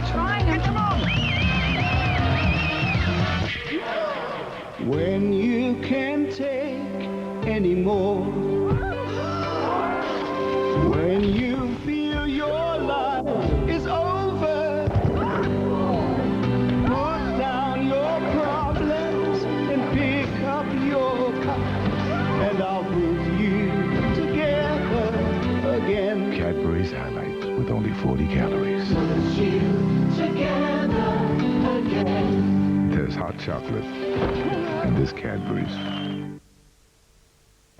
trying. Come on! When you can't take any more, when you feel your life is over, put down your problems and pick up your cup, and I'll put you together again. Cadbury's Highlights with only 40 calories. Put you together again. There's hot chocolate, and there's Cadbury's.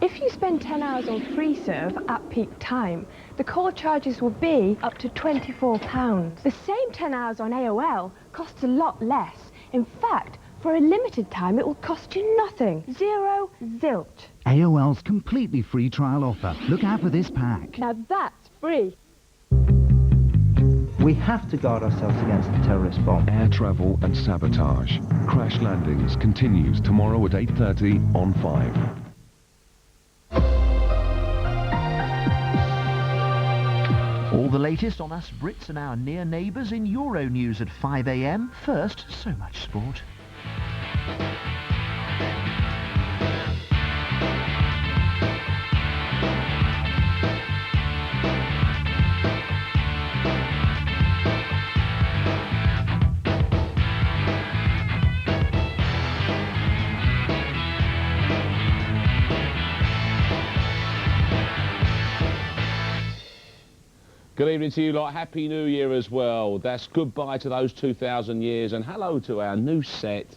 If you spend 10 hours on free serve at peak time, the call charges will be up to £24. The same 10 hours on AOL costs a lot less. In fact, for a limited time, it will cost you nothing. Zero zilch. AOL's completely free trial offer. Look out for this pack. Now that's free. We have to guard ourselves against the terrorist bomb. Air travel and sabotage. Crash landings continues tomorrow at 8:30 on 5. All the latest on us Brits and our near neighbours in Euro News at 5 AM. First, so much sport. Good evening to you lot. Happy New Year as well. That's goodbye to those 2,000 years and hello to our new set.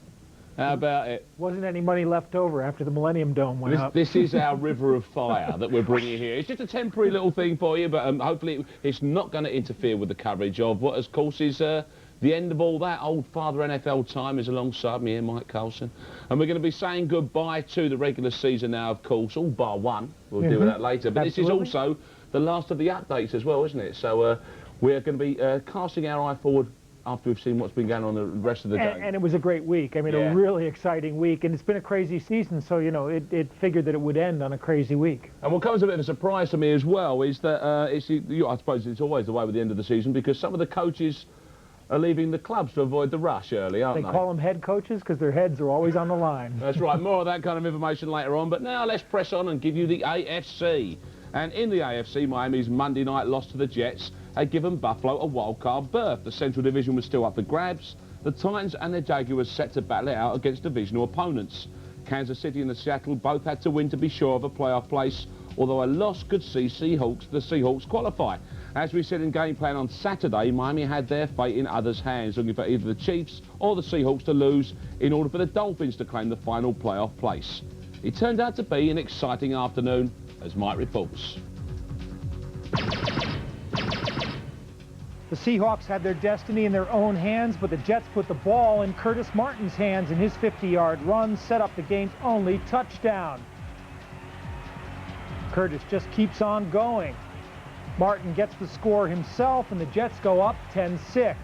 How about it? Wasn't any money left over after the Millennium Dome went up. This is our river of fire that we're bringing here. It's just a temporary little thing for you, but hopefully it's not going to interfere with the coverage of what, of course, is the end of all that. Old Father NFL time is alongside me here, Mike Carlson. And we're going to be saying goodbye to the regular season now, of course, all bar one. We'll deal with that later. But Absolutely. This is also the last of the updates as well, isn't it? So we're going to be casting our eye forward after we've seen what's been going on the rest of the day. And it was a great week. I mean, a really exciting week. And it's been a crazy season, so, you know, it figured that it would end on a crazy week. And what comes a bit of a surprise to me as well is that, I suppose it's always the way with the end of the season, because some of the coaches are leaving the clubs to avoid the rush early, aren't they? They call them head coaches because their heads are always on the line. That's right. More of that kind of information later on. But now let's press on and give you the AFC. And in the AFC, Miami's Monday night loss to the Jets had given Buffalo a wild-card berth. The Central Division was still up for grabs. The Titans and the Jaguars set to battle it out against divisional opponents. Kansas City and the Seattle both had to win to be sure of a playoff place, although a loss could see the Seahawks qualify. As we said in game plan on Saturday, Miami had their fate in others' hands, looking for either the Chiefs or the Seahawks to lose in order for the Dolphins to claim the final playoff place. It turned out to be an exciting afternoon, as Mike reports. The Seahawks had their destiny in their own hands, but the Jets put the ball in Curtis Martin's hands, and his 50-yard run set up the game's only touchdown. Curtis just keeps on going. Martin gets the score himself, and the Jets go up 10-6.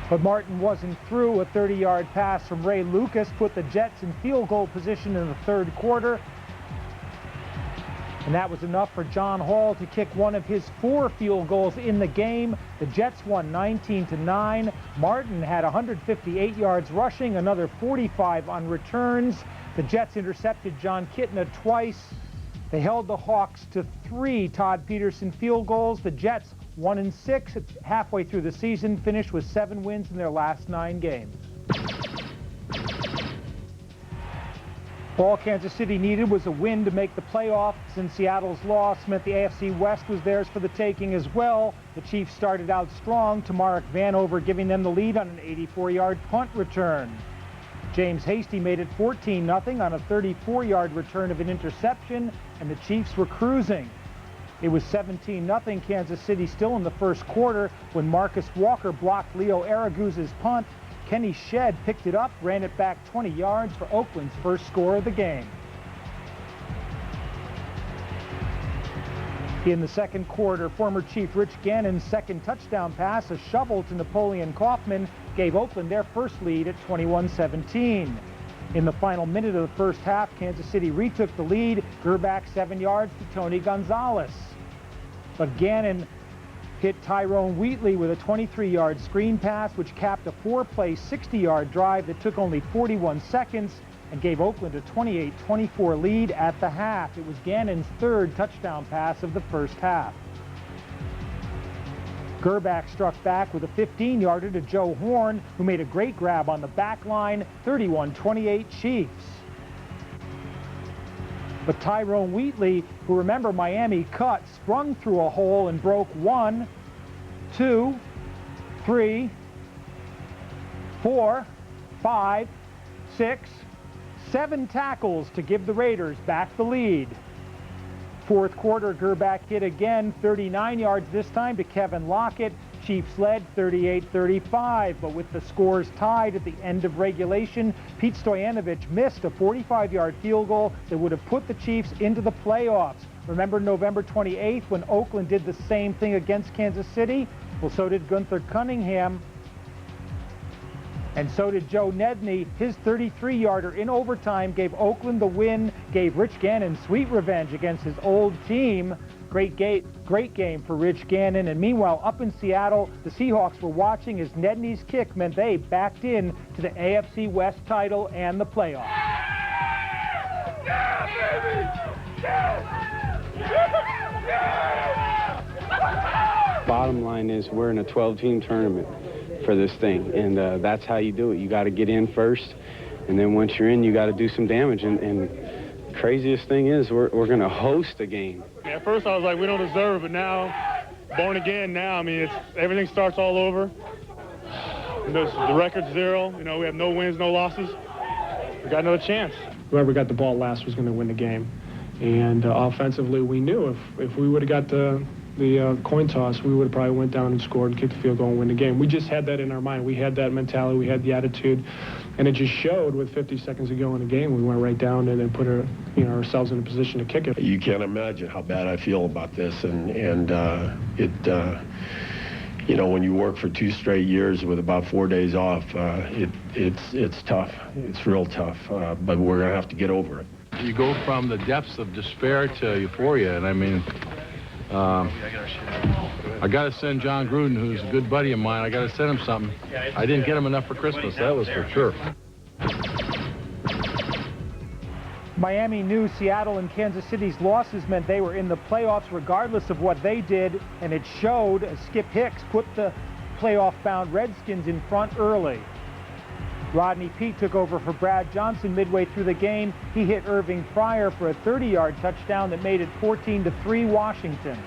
But Martin wasn't through. A 30-yard pass from Ray Lucas put the Jets in field goal position in the third quarter. And that was enough for John Hall to kick one of his 4 field goals in the game. The Jets won 19-9. Martin had 158 yards rushing, another 45 on returns. The Jets intercepted John Kitna twice. They held the Hawks to 3 Todd Peterson field goals. The Jets 1-6 halfway through the season, finished with 7 wins in their last 9 games. All Kansas City needed was a win to make the playoffs, and Seattle's loss meant the AFC West was theirs for the taking as well. The Chiefs started out strong, to Mark Vanover giving them the lead on an 84-yard punt return. James Hasty made it 14-0 on a 34-yard return of an interception, and the Chiefs were cruising. It was 17-0 Kansas City still in the first quarter when Marcus Walker blocked Leo Araguz's punt. Kenny Shedd picked it up, ran it back 20 yards for Oakland's first score of the game. In the second quarter, former Chief Rich Gannon's second touchdown pass, a shovel to Napoleon Kaufman, gave Oakland their first lead at 21-17. In the final minute of the first half, Kansas City retook the lead, grew back 7 yards to Tony Gonzalez. But Gannon hit Tyrone Wheatley with a 23-yard screen pass, which capped a 4-play, 60-yard drive that took only 41 seconds and gave Oakland a 28-24 lead at the half. It was Gannon's third touchdown pass of the first half. Gerbach struck back with a 15-yarder to Joe Horn, who made a great grab on the back line, 31-28 Chiefs. But Tyrone Wheatley, who, remember, Miami cut, sprung through a hole and broke 1, 2, 3, 4, 5, 6, 7 tackles to give the Raiders back the lead. Fourth quarter, Gerbach hit again, 39 yards this time to Kevin Lockett. Chiefs led 38-35, but with the scores tied at the end of regulation, Pete Stoyanovich missed a 45-yard field goal that would have put the Chiefs into the playoffs. Remember November 28th when Oakland did the same thing against Kansas City? Well, so did Gunther Cunningham. And so did Joe Nedney. His 33-yarder in overtime gave Oakland the win, gave Rich Gannon sweet revenge against his old team. Great game for Rich Gannon. And meanwhile, up in Seattle, the Seahawks were watching as Nedney's kick meant they backed in to the AFC West title and the playoffs. Yeah, baby! Yeah! Bottom line is we're in a 12-team tournament for this thing, and that's how you do it. You got to get in first, and then once you're in, you got to do some damage. And craziest thing is we're going to host a game. At first I was like, we don't deserve it, but now, born again now, I mean, everything starts all over. The record's 0. You know, we have no wins, no losses. We got another chance. Whoever got the ball last was going to win the game. And offensively, we knew if we would have got the coin toss, we would have probably went down and scored, kicked the field goal, and win the game. We just had that in our mind. We had that mentality. We had the attitude. And it just showed with 50 seconds to go in the game. We went right down and then put ourselves in a position to kick it. You can't imagine how bad I feel about this. You know, when you work for 2 straight years with about 4 days off, it's tough. It's real tough. But we're going to have to get over it. You go from the depths of despair to euphoria. And I mean, I got to send John Gruden, who's a good buddy of mine, I got to send him something. I didn't get him enough for Christmas, that was for sure. Miami knew Seattle and Kansas City's losses meant they were in the playoffs regardless of what they did, and it showed as Skip Hicks put the playoff-bound Redskins in front early. Rodney Peete took over for Brad Johnson midway through the game. He hit Irving Fryer for a 30-yard touchdown that made it 14-3 Washington.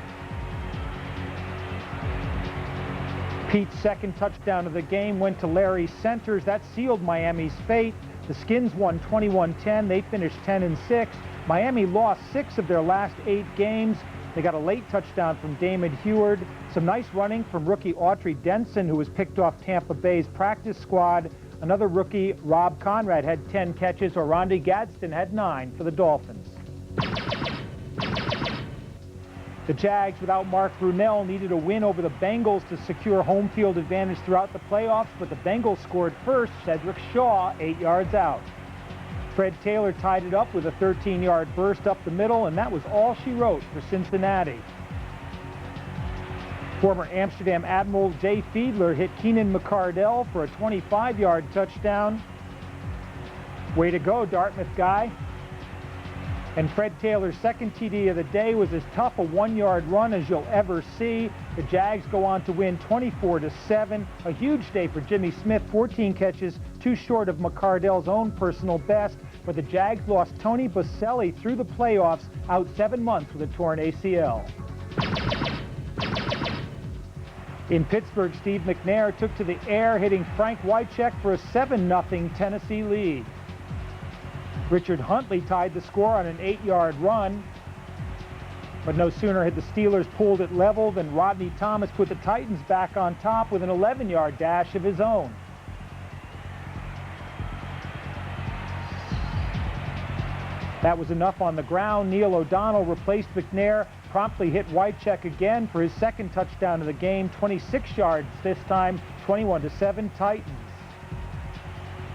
Pete's second touchdown of the game went to Larry Centers. That sealed Miami's fate. The Skins won 21-10. They finished 10-6. Miami lost 6 of their last 8 games. They got a late touchdown from Damon Heward. Some nice running from rookie Autry Denson, who was picked off Tampa Bay's practice squad. Another rookie, Rob Conrad, had 10 catches. Orlando Gadsden had 9 for the Dolphins. The Jags, without Mark Brunell, needed a win over the Bengals to secure home field advantage throughout the playoffs, but the Bengals scored first. Cedric Shaw, 8 yards out. Fred Taylor tied it up with a 13-yard burst up the middle, and that was all she wrote for Cincinnati. Former Amsterdam Admiral Jay Fiedler hit Keenan McCardell for a 25-yard touchdown. Way to go, Dartmouth guy. And Fred Taylor's second TD of the day was as tough a 1-yard run as you'll ever see. The Jags go on to win 24-7. A huge day for Jimmy Smith, 14 catches, 2 short of McCardell's own personal best. But the Jags lost Tony Boselli through the playoffs, out 7 months with a torn ACL. In Pittsburgh, Steve McNair took to the air, hitting Frank Wycheck for a 7-0 Tennessee lead. Richard Huntley tied the score on an 8-yard run. But no sooner had the Steelers pulled it level than Rodney Thomas put the Titans back on top with an 11-yard dash of his own. That was enough on the ground. Neil O'Donnell replaced McNair, promptly hit Wycheck again for his second touchdown of the game, 26 yards this time, 21-7 Titans.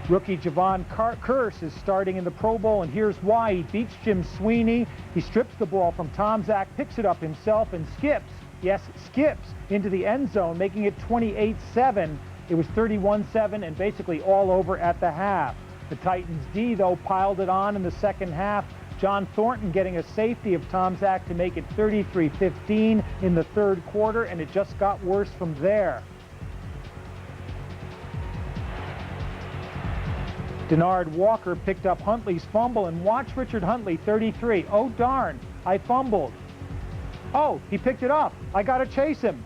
Rookie Javon Kearse is starting in the Pro Bowl, and here's why. He beats Jim Sweeney. He strips the ball from Tom Zach, picks it up himself, and skips yes, skips into the end zone, making it 28-7. It was 31-7 and basically all over at the half. The Titans D, though, piled it on in the second half. John Thornton getting a safety of Tom Zach to make it 33-15 in the third quarter, and it just got worse from there. Denard Walker picked up Huntley's fumble, and watch Richard Huntley, 33. Oh, darn, I fumbled. Oh, he picked it up. I got to chase him.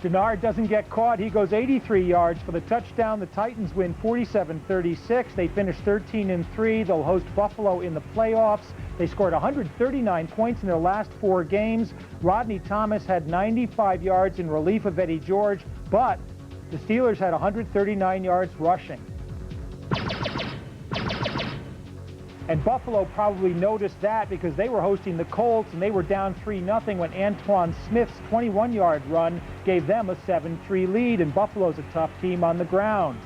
Denard doesn't get caught. He goes 83 yards for the touchdown. The Titans win 47-36. They finish 13-3. They'll host Buffalo in the playoffs. They scored 139 points in their last 4 games. Rodney Thomas had 95 yards in relief of Eddie George, but the Steelers had 139 yards rushing. And Buffalo probably noticed that because they were hosting the Colts and they were down 3-0 when Antoine Smith's 21-yard run gave them a 7-3 lead, and Buffalo's a tough team on the ground.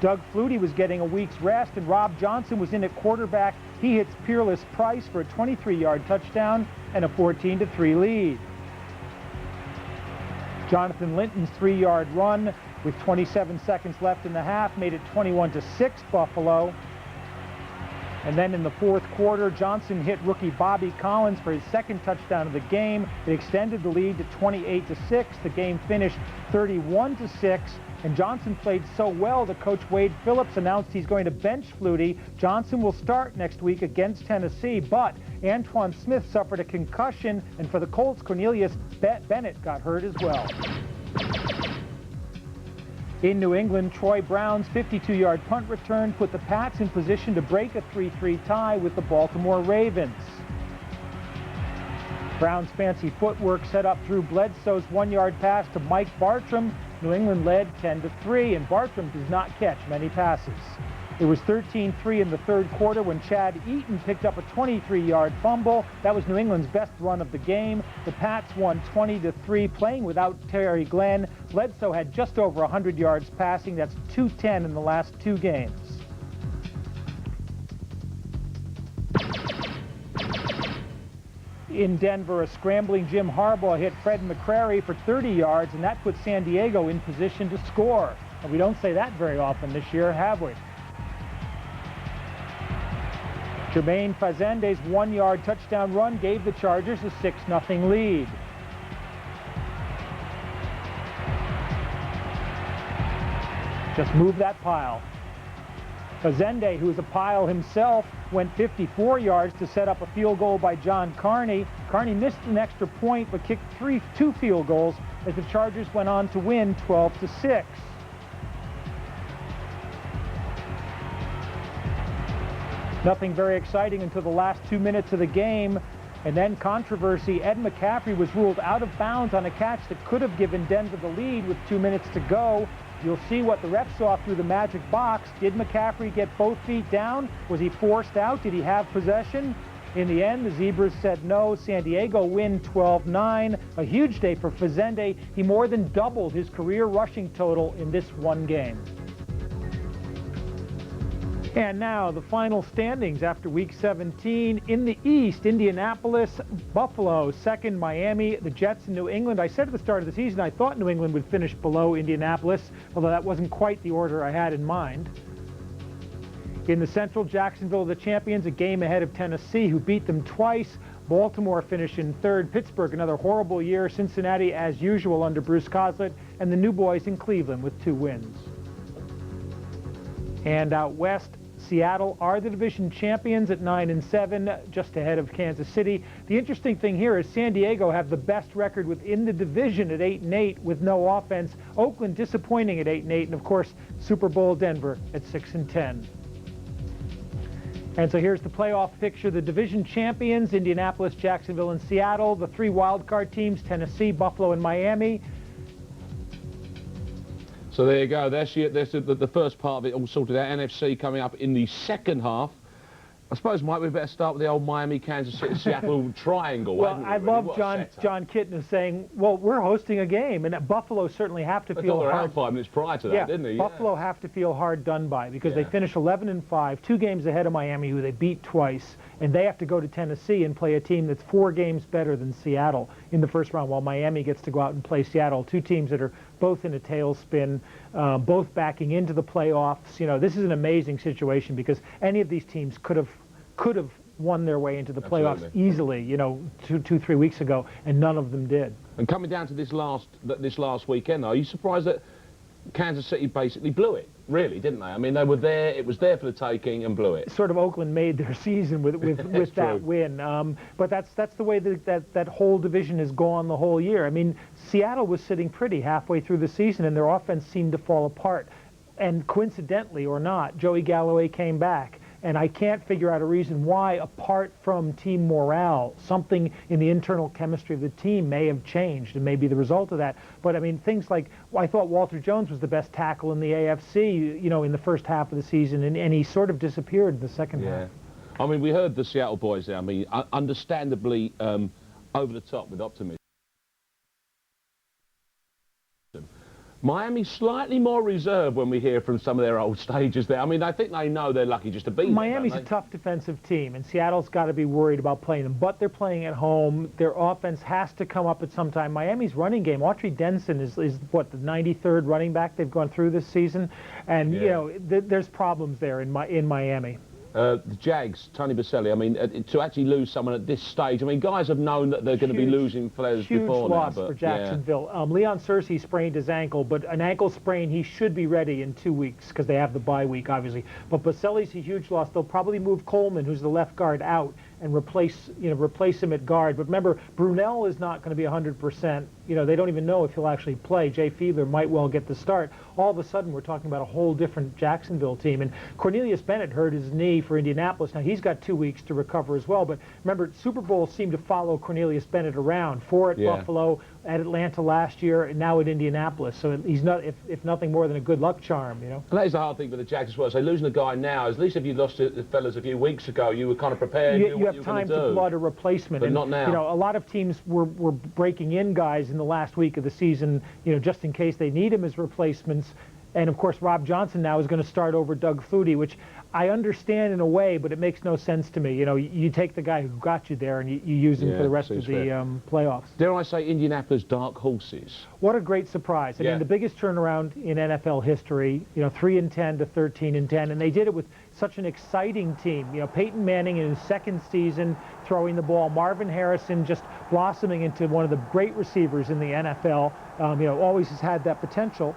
Doug Flutie was getting a week's rest, and Rob Johnson was in at quarterback. He hits Peerless Price for a 23-yard touchdown and a 14-3 lead. Jonathan Linton's 3-yard run with 27 seconds left in the half made it 21-6 Buffalo. And then in the fourth quarter, Johnson hit rookie Bobby Collins for his second touchdown of the game. It extended the lead to 28-6. The game finished 31-6. And Johnson played so well that Coach Wade Phillips announced he's going to bench Flutie. Johnson will start next week against Tennessee, but Antoine Smith suffered a concussion, and for the Colts, Cornelius Bennett got hurt as well. In New England, Troy Brown's 52-yard punt return put the Pats in position to break a 3-3 tie with the Baltimore Ravens. Brown's fancy footwork set up Drew Bledsoe's 1-yard pass to Mike Bartram. New England led 10-3, and Bartram does not catch many passes. It was 13-3 in the third quarter when Chad Eaton picked up a 23-yard fumble. That was New England's best run of the game. The Pats won 20-3, playing without Terry Glenn. Bledsoe had just over 100 yards passing. That's 210 in the last 2 games. In Denver, a scrambling Jim Harbaugh hit Fred McCrary for 30 yards, and that put San Diego in position to score. And we don't say that very often this year, have we? Jermaine Fazende's 1-yard touchdown run gave the Chargers a 6-0 lead. Just move that pile. Fazende, who is a pile himself, went 54 yards to set up a field goal by John Carney. Carney missed an extra point but kicked 2 field goals as the Chargers went on to win 12-6. Nothing very exciting until the last 2 minutes of the game, and then controversy. Ed McCaffrey was ruled out of bounds on a catch that could have given Denver the lead with 2 minutes to go. You'll see what the ref saw through the magic box. Did McCaffrey get both feet down? Was he forced out? Did he have possession? In the end, the Zebras said no. San Diego win 12-9. A huge day for Fazende. He more than doubled his career rushing total in this one game. And now the final standings after Week 17. In the East, Indianapolis, Buffalo, second, Miami, the Jets, and New England. I said at the start of the season I thought New England would finish below Indianapolis, although that wasn't quite the order I had in mind. In the Central, Jacksonville, the champions, a game ahead of Tennessee, who beat them twice. Baltimore finished in third. Pittsburgh, another horrible year. Cincinnati, as usual, under Bruce Coslett. And the new boys in Cleveland with 2 wins. And out west, Seattle are the division champions at 9-7, just ahead of Kansas City. The interesting thing here is San Diego have the best record within the division at 8-8 with no offense. Oakland disappointing at 8-8, and of course, Super Bowl Denver at 6-10. And so here's the playoff picture. The division champions, Indianapolis, Jacksonville, and Seattle. The 3 wildcard teams, Tennessee, Buffalo, and Miami. So there you go. That's the first part of it all sorted out. NFC coming up in the second half. I suppose, Mike, we better start with the old Miami, Kansas City, Seattle triangle. Well, I love What a John Kitna saying, well, we're hosting a game, and Buffalo certainly have to feel hard. Out 5 minutes prior to that, didn't he? Buffalo have to feel hard done by because they finished 11-5, 2 games ahead of Miami, who they beat twice, and they have to go to Tennessee and play a team that's 4 games better than Seattle in the first round, while Miami gets to go out and play Seattle, 2 teams that are both in a tailspin, both backing into the playoffs. You know, this is an amazing situation because any of these teams could have won their way into the playoffs easily, you know, 2-3 weeks ago, and none of them did. And coming down to this last weekend, are you surprised that Kansas City basically blew it? Really, didn't they? I mean, they were there. It was there for the taking, and blew it. Sort of Oakland made their season with that win. But that's the way that whole division has gone the whole year. I mean, Seattle was sitting pretty halfway through the season, and their offense seemed to fall apart. And coincidentally or not, Joey Galloway came back. And I can't figure out a reason why, apart from team morale, something in the internal chemistry of the team may have changed and may be the result of that. But, I mean, things like, I thought Walter Jones was the best tackle in the AFC, you know, in the first half of the season, and he sort of disappeared in the second half. I mean, we heard the Seattle boys there, I mean, understandably over the top with optimism. Miami slightly more reserved when we hear from some of their old stages there. I mean, I think they know they're lucky just to beat them. Miami's a tough defensive team, and Seattle's got to be worried about playing them. But they're playing at home. Their offense has to come up at some time. Miami's running game, Autry Denson is what, the 93rd running back they've gone through this season? And, you know, there's problems there in Miami. The Jags, Tony Baselli, I mean, to actually lose someone at this stage, I mean, guys have known that they're going to be losing players before now. Huge loss for Jacksonville. Leon Searcy sprained his ankle, but an ankle sprain, he should be ready in 2 weeks because they have the bye week, obviously. But Baselli's a huge loss. They'll probably move Coleman, who's the left guard, out and replace him at guard. But remember, Brunell is not going to be 100%. You know, they don't even know if he'll actually play. Jay Fiedler might well get the start. All of a sudden, we're talking about a whole different Jacksonville team. And Cornelius Bennett hurt his knee for Indianapolis. Now, he's got 2 weeks to recover as well. But remember, Super Bowl seemed to follow Cornelius Bennett around. 4 at Buffalo, at Atlanta last year, and now at Indianapolis. So he's not, if nothing more than a good luck charm, you know. And that is the hard thing for the Jags as well. So losing a guy now, at least if you lost the fellas a few weeks ago, you were kind of prepared. You have time to plot a replacement. But not now. You know, a lot of teams were breaking in guys in the last week of the season, you know, just in case they need him as replacements. And, of course, Rob Johnson now is going to start over Doug Flutie, which I understand in a way, but it makes no sense to me. You know, you take the guy who got you there and you use him for the rest of the playoffs. Dare I say Indianapolis dark horses? What a great surprise. I mean, the biggest turnaround in NFL history, you know, 3-10 to 13-10, and they did it with such an exciting team. You know, Peyton Manning in his second season throwing the ball, Marvin Harrison just blossoming into one of the great receivers in the NFL, you know, always has had that potential.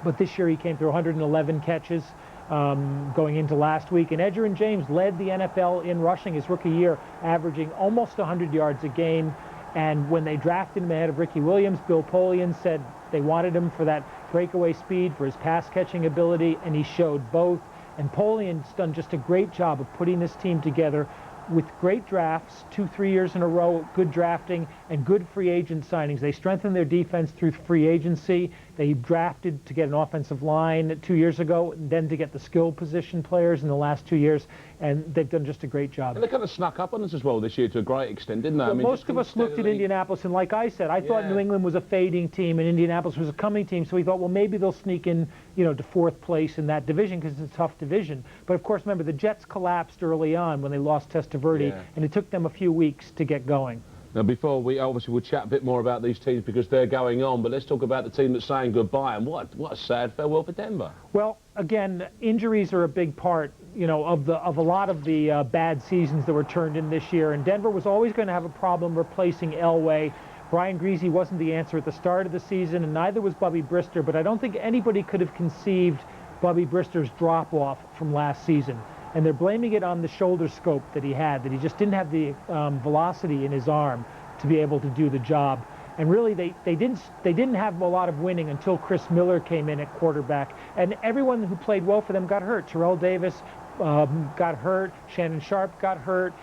But this year he came through 111 catches going into last week. And Edgerrin James led the NFL in rushing his rookie year, averaging almost 100 yards a game. And when they drafted him ahead of Ricky Williams, Bill Polian said they wanted him for that breakaway speed, for his pass-catching ability, and he showed both. And Polian's done just a great job of putting this team together with great drafts, 2-3 years in a row, good drafting, and good free agent signings. They strengthened their defense through free agency. They drafted to get an offensive line 2 years ago, and then to get the skill position players in the last 2 years, and they've done just a great job. And they kind of snuck up on us as well this year to a great extent, didn't they? Well, I mean, most of us looked at Indianapolis, and like I said, I thought New England was a fading team, and Indianapolis was a coming team, so we thought, well, maybe they'll sneak in, you know, to 4th place in that division because it's a tough division. But, of course, remember, the Jets collapsed early on when they lost Testaverde, and it took them a few weeks to get going. Now, before we obviously will chat a bit more about these teams because they're going on, but let's talk about the team that's saying goodbye. And what a sad farewell for Denver. Well, again, injuries are a big part, you know, of a lot of the bad seasons that were turned in this year. And Denver was always going to have a problem replacing Elway. Brian Griese wasn't the answer at the start of the season, and neither was Bubby Brister. But I don't think anybody could have conceived Bubby Brister's drop-off from last season. And they're blaming it on the shoulder scope that he had, that he just didn't have the velocity in his arm to be able to do the job. And really, they didn't have a lot of winning until Chris Miller came in at quarterback. And everyone who played well for them got hurt. Terrell Davis got hurt. Shannon Sharp got hurt.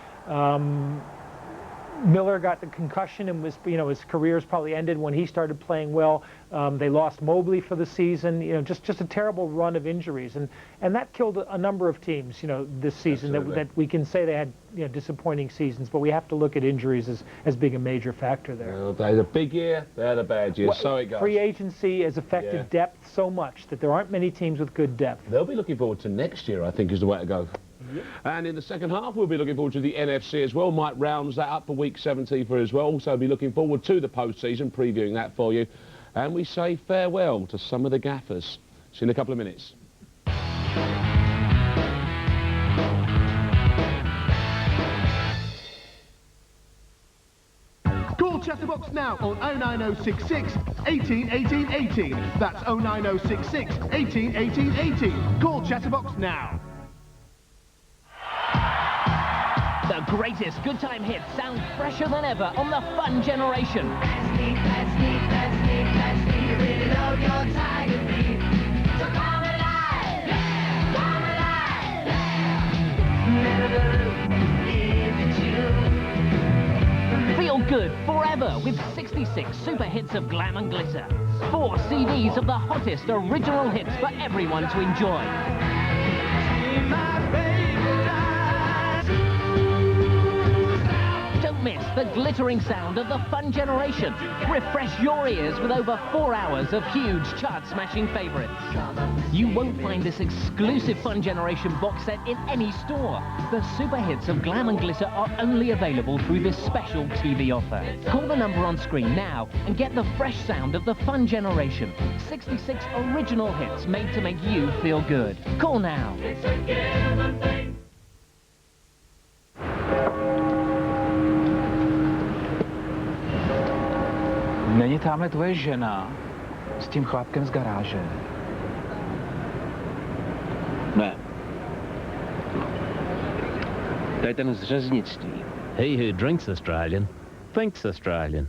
Miller got the concussion and was, his career's probably ended when he started playing well. They lost Mobley for the season. Just a terrible run of injuries, and that killed a number of teams. This season that we can say they had disappointing seasons, but we have to look at injuries as being a major factor there. Well, they had a big year, they had a bad year, so it goes. Free agency has affected depth so much that there aren't many teams with good depth. They'll be looking forward to next year, I think, is the way to go. Yep. And in the second half, we'll be looking forward to the NFC as well. Mike rounds that up for week 17 for as well. Also be looking forward to the postseason, previewing that for you. And we say farewell to some of the gaffers. See you in a couple of minutes. Call Chatterbox now on 09066 18 18 18. That's 09066 18 18 18. Call Chatterbox now. The greatest good time hits sound fresher than ever on the Fun Generation. Feel good forever with 66 super hits of glam and glitter. 4 CDs of the hottest original hits for everyone to enjoy. Don't miss the glittering sound of the Fun Generation. Refresh your ears with over 4 hours of huge chart-smashing favourites. You won't find this exclusive Fun Generation box set in any store. The super hits of glam and glitter are only available through this special TV offer. Call the number on screen now and get the fresh sound of the Fun Generation. 66 original hits made to make you feel good. Call now. Není tamhle tvoje žena s tím chlapkem z garáže? Ne. To je ten z řeznictví. He who drinks Australian, thinks Australian.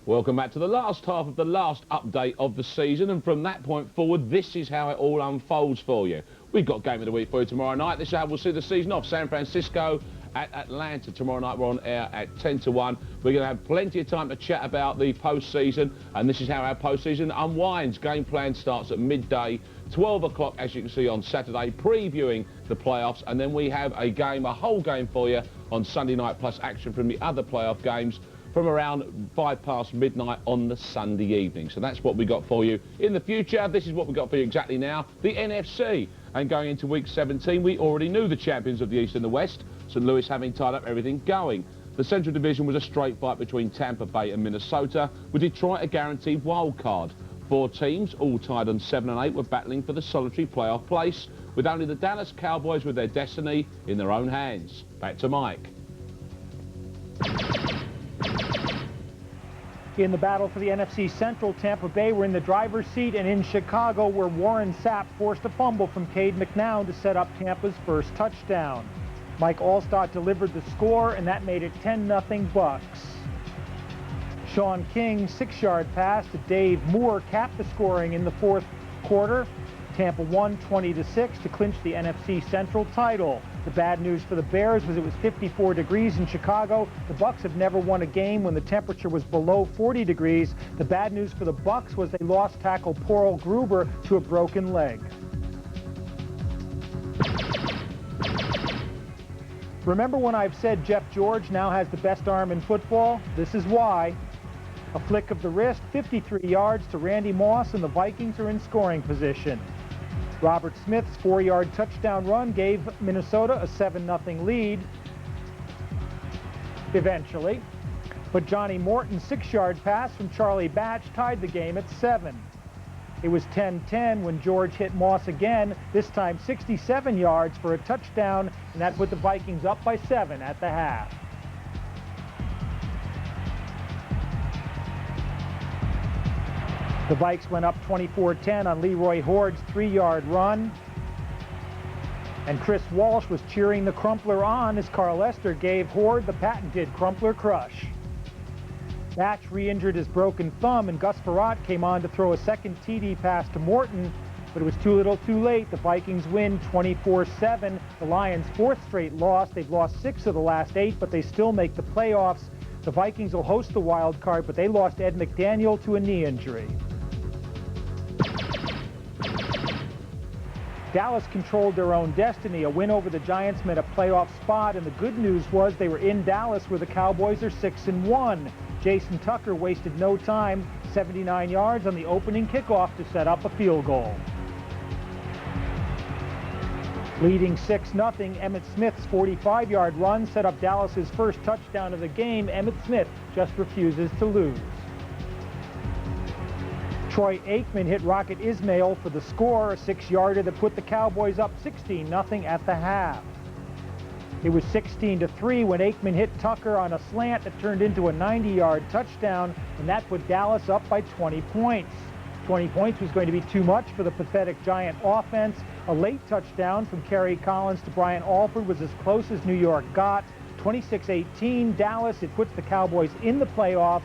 Welcome back to the last half of the last update of the season, and from that point forward, this is how it all unfolds for you. We've got Game of the Week for you tomorrow night. This is how we'll see the season off. San Francisco at Atlanta tomorrow night. We're on air at 10 to 1. We're going to have plenty of time to chat about the postseason, and this is how our postseason unwinds. Game plan starts at midday, 12 o'clock, as you can see on Saturday, previewing the playoffs, and then we have a whole game for you on Sunday night, plus action from the other playoff games from around 5 past midnight on the Sunday evening. So that's what we got for you in the future. This is what we got for you exactly now, the NFC. And going into week 17, we already knew the champions of the East and the West, St. Louis having tied up everything going. The Central Division was a straight fight between Tampa Bay and Minnesota, with Detroit a guaranteed wild card. 4 teams, all tied on 7 and 8, were battling for the solitary playoff place, with only the Dallas Cowboys with their destiny in their own hands. Back to Mike. In the battle for the NFC Central, Tampa Bay were in the driver's seat, and in Chicago, where Warren Sapp forced a fumble from Cade McNown to set up Tampa's first touchdown. Mike Allstott delivered the score, and that made it 10-0 Bucks. Sean King's 6-yard pass to Dave Moore capped the scoring in the fourth quarter. Tampa won 20-6 to clinch the NFC Central title. The bad news for the Bears was it was 54 degrees in Chicago. The Bucks have never won a game when the temperature was below 40 degrees. The bad news for the Bucks was they lost tackle Paul Gruber to a broken leg. Remember when I've said Jeff George now has the best arm in football? This is why. A flick of the wrist, 53 yards to Randy Moss, and the Vikings are in scoring position. Robert Smith's 4-yard touchdown run gave Minnesota a 7-0 lead eventually. But Johnny Morton's 6-yard pass from Charlie Batch tied the game at 7. It was 10-10 when George hit Moss again, this time 67 yards for a touchdown, and that put the Vikings up by 7 at the half. The Vikes went up 24-10 on Leroy Hord's 3-yard run. And Chris Walsh was cheering the Crumpler on as Carl Lester gave Hord the patented Crumpler crush. Batch re-injured his broken thumb, and Gus Frerotte came on to throw a second TD pass to Morton, but it was too little too late. The Vikings win 24-7. The Lions' fourth straight loss. They've lost 6 of the last 8, but they still make the playoffs. The Vikings will host the wild card, but they lost Ed McDaniel to a knee injury. Dallas controlled their own destiny. A win over the Giants meant a playoff spot, and the good news was they were in Dallas, where the Cowboys are 6-1. Jason Tucker wasted no time, 79 yards on the opening kickoff to set up a field goal. Leading 6-0, Emmitt Smith's 45-yard run set up Dallas's first touchdown of the game. Emmitt Smith just refuses to lose. Troy Aikman hit Rocket Ismail for the score, a 6-yarder that put the Cowboys up 16-0 at the half. It was 16-3 when Aikman hit Tucker on a slant that turned into a 90-yard touchdown, and that put Dallas up by 20 points. 20 points was going to be too much for the pathetic Giant offense. A late touchdown from Kerry Collins to Brian Alford was as close as New York got. 26-18 Dallas. It puts the Cowboys in the playoffs.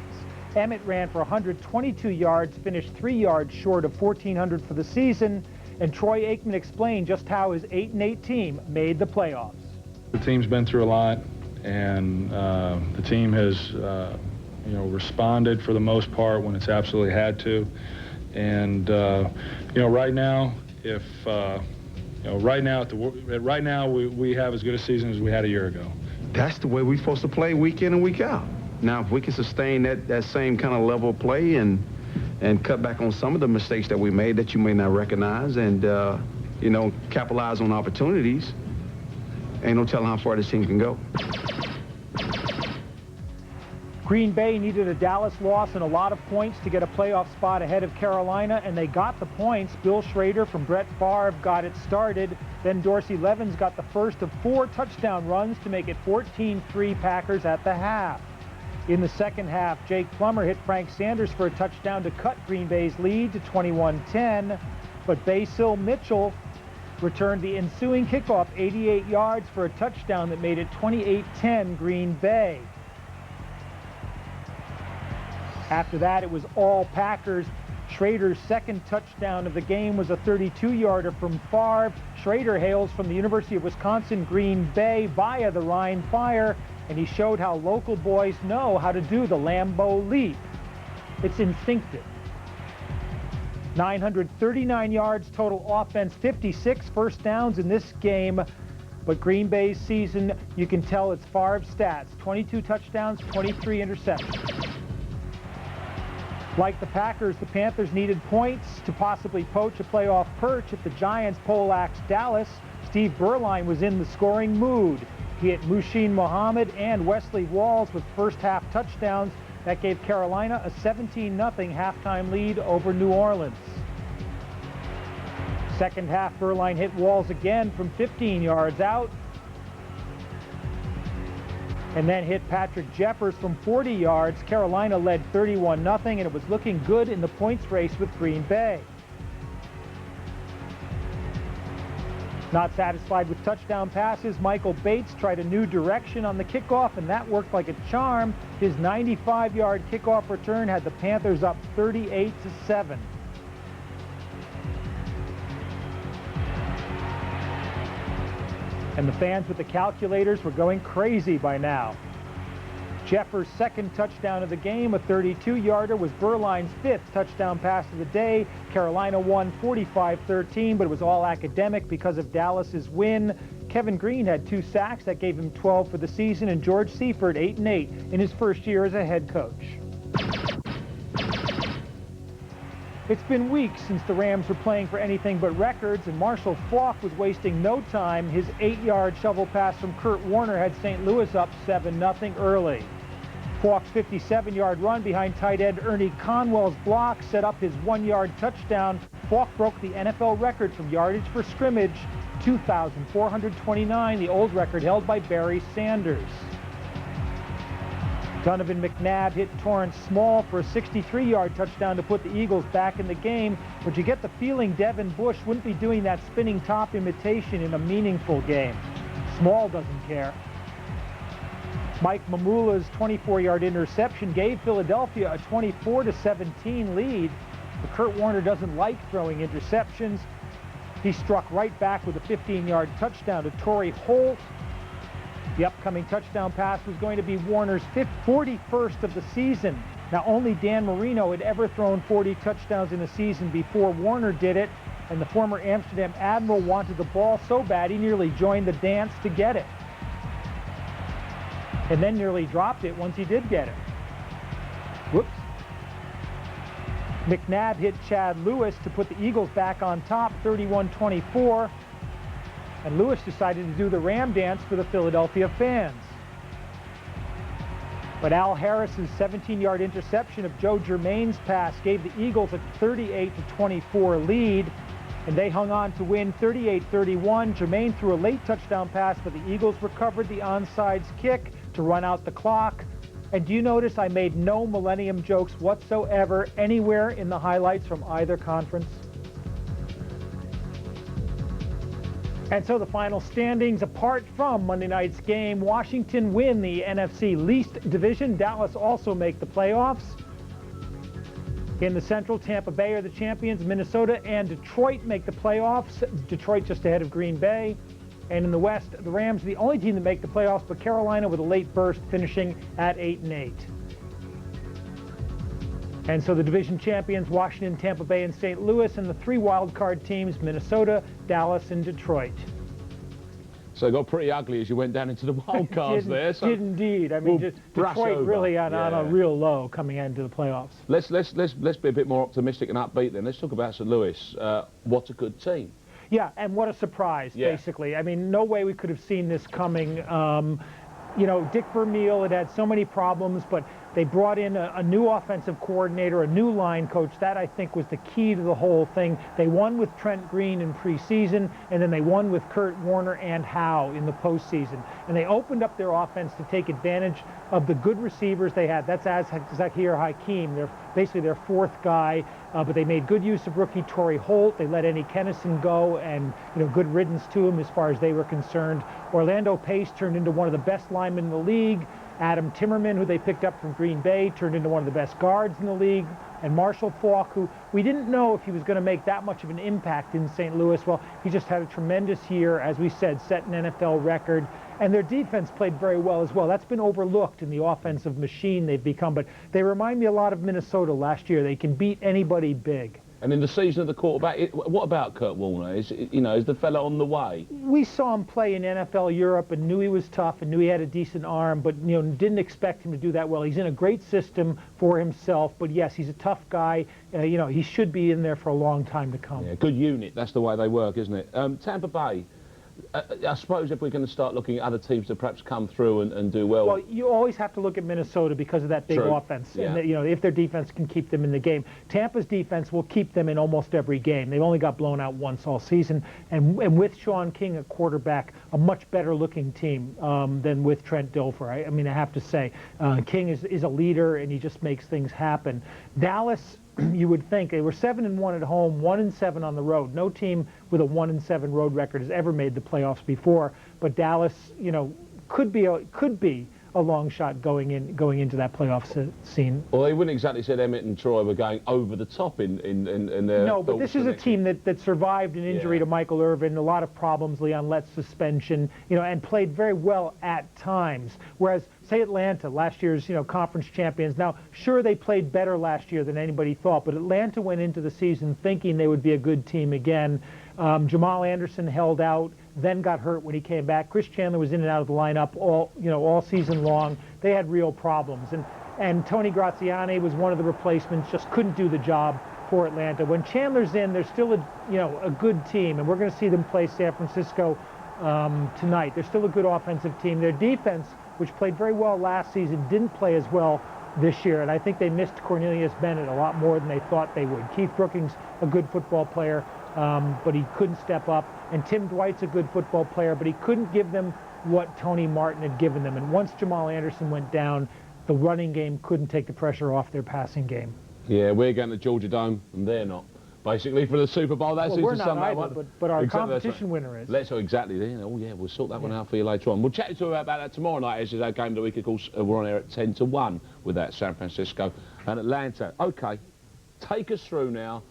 Emmitt ran for 122 yards, finished 3 yards short of 1,400 for the season, and Troy Aikman explained just how his 8-8 team made the playoffs. The team's been through a lot, and the team has, responded for the most part when it's absolutely had to. And right now, right now we have as good a season as we had a year ago. That's the way we're supposed to play week in and week out. Now, if we can sustain that same kind of level of play and cut back on some of the mistakes that we made that you may not recognize, and capitalize on opportunities, ain't no telling how far this team can go. Green Bay needed a Dallas loss and a lot of points to get a playoff spot ahead of Carolina, and they got the points. Bill Schrader from Brett Favre got it started. Then Dorsey Levens got the first of 4 touchdown runs to make it 14-3 Packers at the half. In the second half, Jake Plummer hit Frank Sanders for a touchdown to cut Green Bay's lead to 21-10, but Basil Mitchell returned the ensuing kickoff 88 yards for a touchdown that made it 28-10 Green Bay. After that, it was all Packers. Schrader's second touchdown of the game was a 32-yarder from Favre. Schrader hails from the University of Wisconsin Green Bay via the Rhine Fire, and he showed how local boys know how to do the Lambeau Leap. It's instinctive. 939 yards total offense, 56 first downs in this game. But Green Bay's season, you can tell it's Favre's stats. 22 touchdowns, 23 interceptions. Like the Packers, the Panthers needed points to possibly poach a playoff perch if the Giants poleaxed Dallas. Steve Berline was in the scoring mood. He hit Mushin Muhammad and Wesley Walls with first-half touchdowns. That gave Carolina a 17-0 halftime lead over New Orleans. Second half, Berline hit Walls again from 15 yards out, and then hit Patrick Jeffers from 40 yards. Carolina led 31-0, and it was looking good in the points race with Green Bay. Not satisfied with touchdown passes, Michael Bates tried a new direction on the kickoff, and that worked like a charm. His 95-yard kickoff return had the Panthers up 38-7. And the fans with the calculators were going crazy by now. Jeffers' second touchdown of the game, a 32-yarder, was Berline's 5th touchdown pass of the day. Carolina won 45-13, but it was all academic because of Dallas's win. Kevin Green had 2 sacks. That gave him 12 for the season, and George Seifert 8-8 in his first year as a head coach. It's been weeks since the Rams were playing for anything but records, and Marshall Faulk was wasting no time. His 8-yard shovel pass from Kurt Warner had St. Louis up 7-0 early. Faulk's 57-yard run behind tight end Ernie Conwell's block set up his 1-yard touchdown. Faulk broke the NFL record from yardage per scrimmage, 2,429, the old record held by Barry Sanders. Donovan McNabb hit Torrance Small for a 63-yard touchdown to put the Eagles back in the game, but you get the feeling Devin Bush wouldn't be doing that spinning top imitation in a meaningful game. Small doesn't care. Mike Mamula's 24-yard interception gave Philadelphia a 24-17 lead. But Kurt Warner doesn't like throwing interceptions. He struck right back with a 15-yard touchdown to Torrey Holt. The upcoming touchdown pass was going to be Warner's 41st of the season. Now, only Dan Marino had ever thrown 40 touchdowns in a season before Warner did it, and the former Amsterdam Admiral wanted the ball so bad he nearly joined the dance to get it. And then nearly dropped it once he did get it. Whoops. McNabb hit Chad Lewis to put the Eagles back on top, 31-24. And Lewis decided to do the Ram dance for the Philadelphia fans. But Al Harris's 17-yard interception of Joe Germain's pass gave the Eagles a 38-24 lead, and they hung on to win 38-31. Germain threw a late touchdown pass, but the Eagles recovered the onside kick to run out the clock. And do you notice I made no Millennium jokes whatsoever anywhere in the highlights from either conference? And so the final standings, apart from Monday night's game, Washington win the NFC least division. Dallas also make the playoffs. In the Central, Tampa Bay are the champions. Minnesota and Detroit make the playoffs. Detroit just ahead of Green Bay. And in the West, the Rams are the only team to make the playoffs, but Carolina with a late burst finishing at 8-8. And so the division champions, Washington, Tampa Bay, and St. Louis, and the three wild card teams, Minnesota, Dallas, and Detroit. So it got pretty ugly as you went down into the wild cards there. So did indeed. I mean, Detroit really on a real low coming into the playoffs. Let's be a bit more optimistic and upbeat then. Let's talk about St. Louis. What a good team. Yeah, and what a surprise, basically. I mean, no way we could have seen this coming. You know, Dick Vermeil had so many problems, but they brought in a new offensive coordinator, a new line coach. That, I think, was the key to the whole thing. They won with Trent Green in preseason, and then they won with Kurt Warner and Howe in the postseason. And they opened up their offense to take advantage of the good receivers they had. That's Zahir Hakeem. They're basically their fourth guy, but they made good use of rookie Torrey Holt. They let Eddie Kennison go, and good riddance to him as far as they were concerned. Orlando Pace turned into one of the best linemen in the league. Adam Timmerman, who they picked up from Green Bay, turned into one of the best guards in the league. And Marshall Faulk, who we didn't know if he was going to make that much of an impact in St. Louis. Well, he just had a tremendous year, as we said, set an NFL record. And their defense played very well as well. That's been overlooked in the offensive machine they've become. But they remind me a lot of Minnesota last year. They can beat anybody big. And in the season of the quarterback, what about Kurt Warner? Is the fella on the way? We saw him play in NFL Europe and knew he was tough and knew he had a decent arm, but didn't expect him to do that well. He's in a great system for himself, but yes, he's a tough guy. He should be in there for a long time to come. Yeah, good unit. That's the way they work, isn't it? Tampa Bay. I suppose if we're going to start looking at other teams that perhaps come through and do well. Well, you always have to look at Minnesota because of that big offense. Yeah. And if their defense can keep them in the game. Tampa's defense will keep them in almost every game. They've only got blown out once all season. And with Sean King at quarterback, a much better looking team than with Trent Dilfer. I mean, I have to say, King is a leader and he just makes things happen. Dallas, you would think they were 7-1 at home, 1-7 on the road. No team with a 1-7 road record has ever made the playoffs before. But Dallas, could be a long shot going into that playoff scene. Well, they wouldn't exactly say Emmett and Troy were going over the top in their. No, but this is a team that survived an injury to Michael Irvin, a lot of problems, Leon Lett's suspension, and played very well at times. Whereas, say Atlanta, last year's conference champions. Now, sure, they played better last year than anybody thought, but Atlanta went into the season thinking they would be a good team again. Jamal Anderson held out, then got hurt when he came back. Chris Chandler was in and out of the lineup all season long. They had real problems, and Tony Graziani was one of the replacements. Just couldn't do the job for Atlanta. When Chandler's in, they're still a good team, and we're going to see them play San Francisco tonight. They're still a good offensive team. Their defense, which played very well last season, didn't play as well this year, and I think they missed Cornelius Bennett a lot more than they thought they would. Keith Brookings, a good football player, but he couldn't step up. And Tim Dwight's a good football player, but he couldn't give them what Tony Martin had given them. And once Jamal Anderson went down, the running game couldn't take the pressure off their passing game. Yeah, we're going to Georgia Dome, and they're not. basically, for the Super Bowl. That well, seems we're to not sum that either, one. but our Exactly, competition winner is. Let's exactly. Oh yeah, we'll sort that one out for you later on. We'll chat to you about that tomorrow night. As is our game of the week. Of course, we're on air at 10 to 1 with that San Francisco and Atlanta. Okay, take us through now.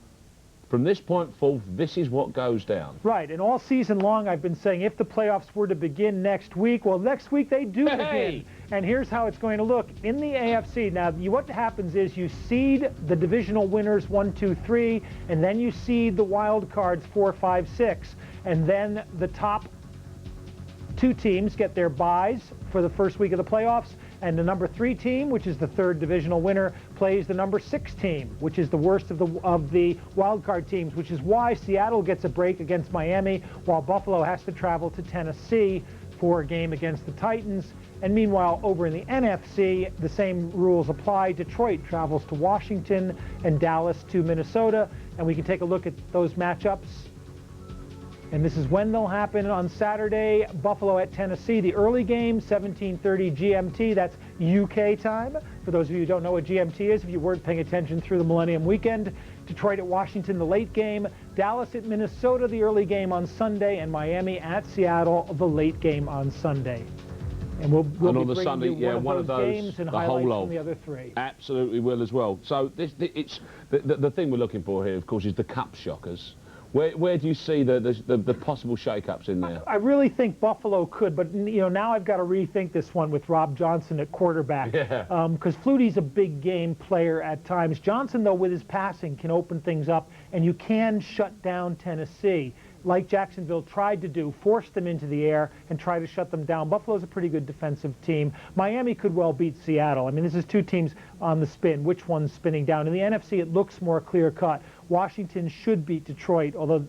From this point forth, this is what goes down. Right, and all season long I've been saying if the playoffs were to begin next week, well, next week they do begin. And here's how it's going to look. In the AFC, now what happens is you seed the divisional winners 1, 2, 3, and then you seed the wild cards 4, 5, 6. And then the top 2 teams get their byes for the first week of the playoffs, and the number 3 team, which is the 3rd divisional winner, plays the number 6 team, which is the worst of the wild card teams, which is why Seattle gets a break against Miami, while Buffalo has to travel to Tennessee for a game against the Titans. And meanwhile, over in the NFC, the same rules apply. Detroit travels to Washington and Dallas to Minnesota, and we can take a look at those matchups. And this is when they'll happen on Saturday. Buffalo at Tennessee, the early game, 17:30 GMT. That's UK time. For those of you who don't know what GMT is, if you weren't paying attention through the Millennium Weekend. Detroit at Washington, the late game. Dallas at Minnesota, the early game on Sunday. And Miami at Seattle, the late game on Sunday. And we'll be on the bringing Sunday, you one of those games and the highlights whole from the other 3. Absolutely will as well. So it's the thing we're looking for here, of course, is the cup shockers. Where do you see the possible shake-ups in there? I really think Buffalo could, but now I've got to rethink this one with Rob Johnson at quarterback. Yeah. Because Flutie's a big game player at times. Johnson, though, with his passing, can open things up, and you can shut down Tennessee, like Jacksonville tried to do, force them into the air and try to shut them down. Buffalo's a pretty good defensive team. Miami could well beat Seattle. I mean, this is 2 teams on the spin. Which one's spinning down? In the NFC, it looks more clear-cut. Washington should beat Detroit, although,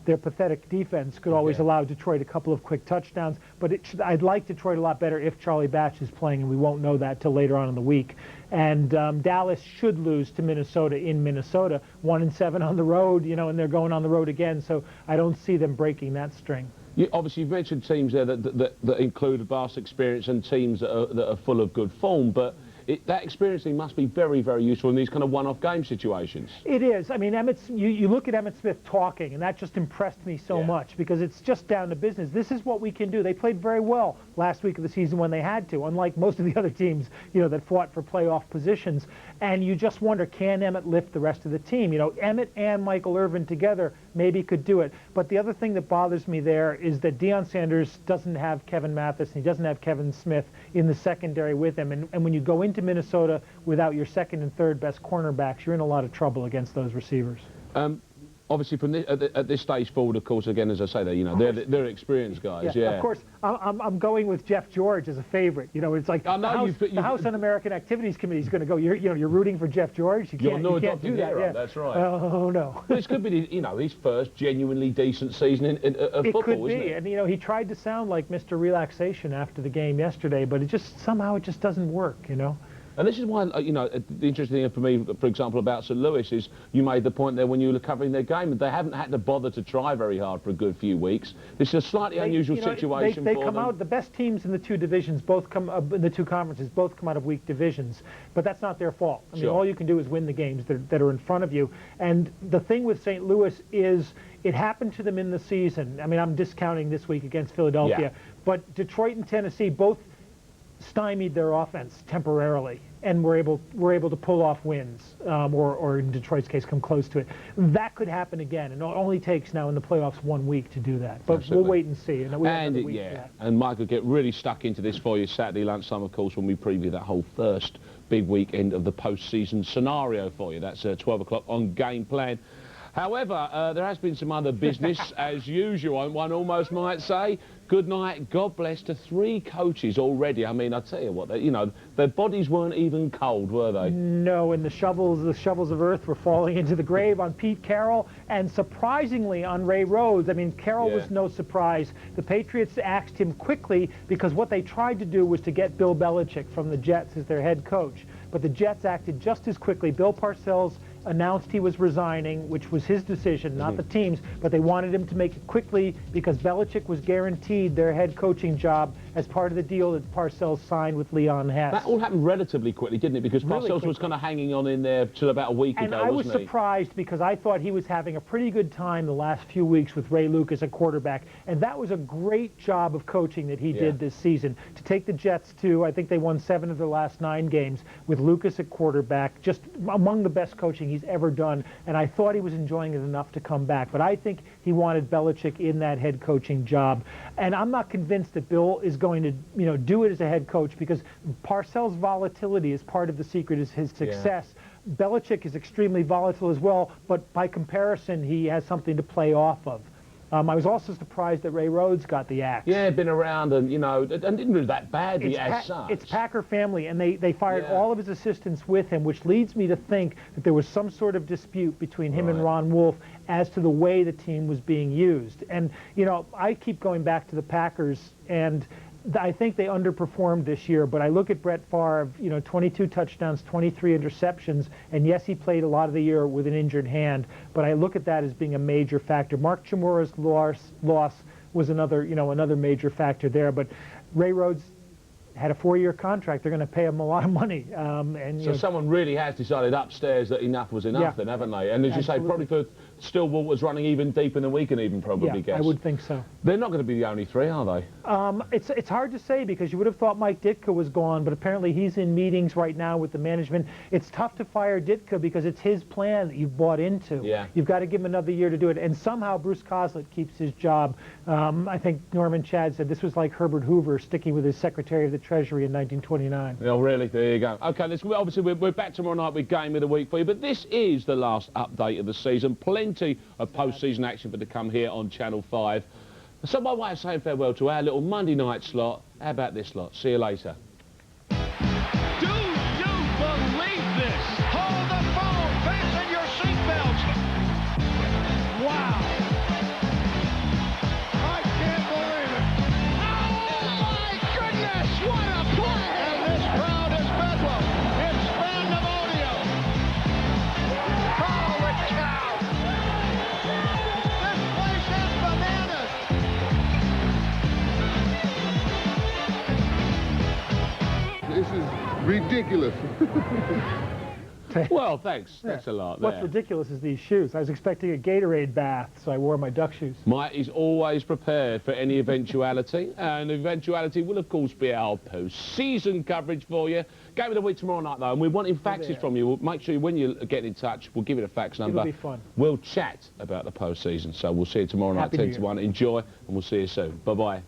their pathetic defense could always allow Detroit a couple of quick touchdowns. But I'd like Detroit a lot better if Charlie Batch is playing, and we won't know that till later on in the week. And Dallas should lose to Minnesota in Minnesota, 1-7 on the road, and they're going on the road again. So I don't see them breaking that string. Obviously, you've mentioned teams there that include vast experience and teams that are full of good form, but that experiencing must be very, very useful in these kind of one-off game situations. It is. I mean, you look at Emmitt Smith talking, and that just impressed me so much because it's just down to business. This is what we can do. They played very well last week of the season when they had to, unlike most of the other teams, that fought for playoff positions. And you just wonder, can Emmitt lift the rest of the team? Emmitt and Michael Irvin together maybe could do it. But the other thing that bothers me there is that Deion Sanders doesn't have Kevin Mathis, and he doesn't have Kevin Smith in the secondary with him. And when you go into Minnesota without your 2nd and 3rd best cornerbacks, you're in a lot of trouble against those receivers. Obviously, from at this stage forward, of course, again, as I say, they're experienced guys. Yeah. Of course, I'm going with Jeff George as a favorite. It's like the House Un-American Activities Committee is going to go. You're rooting for Jeff George. You can't do that. Hero, that's right. Oh no. This could be his first genuinely decent season of football. It could be, isn't it? And he tried to sound like Mr. Relaxation after the game yesterday, but somehow it just doesn't work. And this is why, the interesting thing for me, for example, about St. Louis is you made the point there when you were covering their game. They haven't had to bother to try very hard for a good few weeks. This is a slightly unusual situation they for come them. out, the best teams in the 2 divisions in the 2 conferences both come out of weak divisions. But that's not their fault. I mean, all you can do is win the games that are in front of you. And the thing with St. Louis is it happened to them in the season. I mean, I'm discounting this week against Philadelphia. But Detroit and Tennessee both stymied their offense temporarily, and were able to pull off wins, or in Detroit's case, come close to it. That could happen again, and it only takes now in the playoffs 1 week to do that. But Absolutely. We'll wait and see. And Mike will get really stuck into this for you Saturday lunchtime, of course, when we preview that whole first big weekend of the postseason scenario for you. That's 12 o'clock on Game Plan. However, there has been some other business, as usual, one almost might say. Good night, God bless to 3 coaches already. I mean, I tell you what, their bodies weren't even cold, were they? No, and the shovels of earth were falling into the grave on Pete Carroll, and surprisingly on Ray Rhodes. I mean, Carroll was no surprise. The Patriots axed him quickly because what they tried to do was to get Bill Belichick from the Jets as their head coach. But the Jets acted just as quickly. Bill Parcells announced he was resigning, which was his decision, not the team's, but they wanted him to make it quickly because Belichick was guaranteed their head coaching job as part of the deal that Parcells signed with Leon Hess. That all happened relatively quickly, didn't it? Because Parcells was kind of hanging on in there till about a week ago, I was wasn't he? surprised because I thought he was having a pretty good time the last few weeks with Ray Lucas at quarterback, and that was a great job of coaching that he did this season. To take the Jets to, I think they won 7 of their last 9 games with Lucas at quarterback, just among the best coaching he's ever done, and I thought he was enjoying it enough to come back. But I think he wanted Belichick in that head coaching job, and I'm not convinced that Bill is going to, do it as a head coach because Parcells' volatility is part of the secret is his success. Belichick is extremely volatile as well, but by comparison, he has something to play off of. I was also surprised that Ray Rhodes got the axe. Yeah, been around and, and didn't do that badly as such. It's Packer family, and they fired all of his assistants with him, which leads me to think that there was some sort of dispute between him and Ron Wolf as to the way the team was being used. And, I keep going back to the Packers, and I think they underperformed this year, but I look at Brett Favre, 22 touchdowns, 23 interceptions, and yes, he played a lot of the year with an injured hand, but I look at that as being a major factor. Mark Chmura's loss was another major factor there, but Ray Rhodes had a 4-year contract. They're going to pay him a lot of money. So someone really has decided upstairs that enough was enough then, haven't they? And as you say, probably for Stillwater's running even deeper than we can even probably guess. I would think so. They're not going to be the only 3, are they? It's hard to say because you would have thought Mike Ditka was gone, but apparently he's in meetings right now with the management. It's tough to fire Ditka because it's his plan that you've bought into. You've got to give him another year to do it. And somehow Bruce Coslett keeps his job. I think Norman Chad said this was like Herbert Hoover sticking with his Secretary of the Treasury in 1929. Oh, really? There you go. OK, obviously we're back tomorrow night with Game of the Week for you, but this is the last update of the season. Plenty of post-season action for to come here on Channel 5. So by way of saying farewell to our little Monday night slot, how about this lot? See you later. Do you believe this? Hold the phone, fasten your seatbelts. Wow. I can't believe it. Oh my goodness, what a play! And this crowd is bedlam. It's pandemonium. Holy cow. This place is bananas. This is ridiculous. Well, thanks. Thanks a lot. What's ridiculous is these shoes. I was expecting a Gatorade bath, so I wore my duck shoes. Mike is always prepared for any eventuality, and the eventuality will, of course, be our post-season coverage for you. Game of the Week tomorrow night, though, and we're wanting faxes from you. We'll make sure when you get in touch, we'll give you a fax number. It'll be fun. We'll chat about the post-season, so we'll see you tomorrow night, 10 to 1. Enjoy, and we'll see you soon. Bye-bye.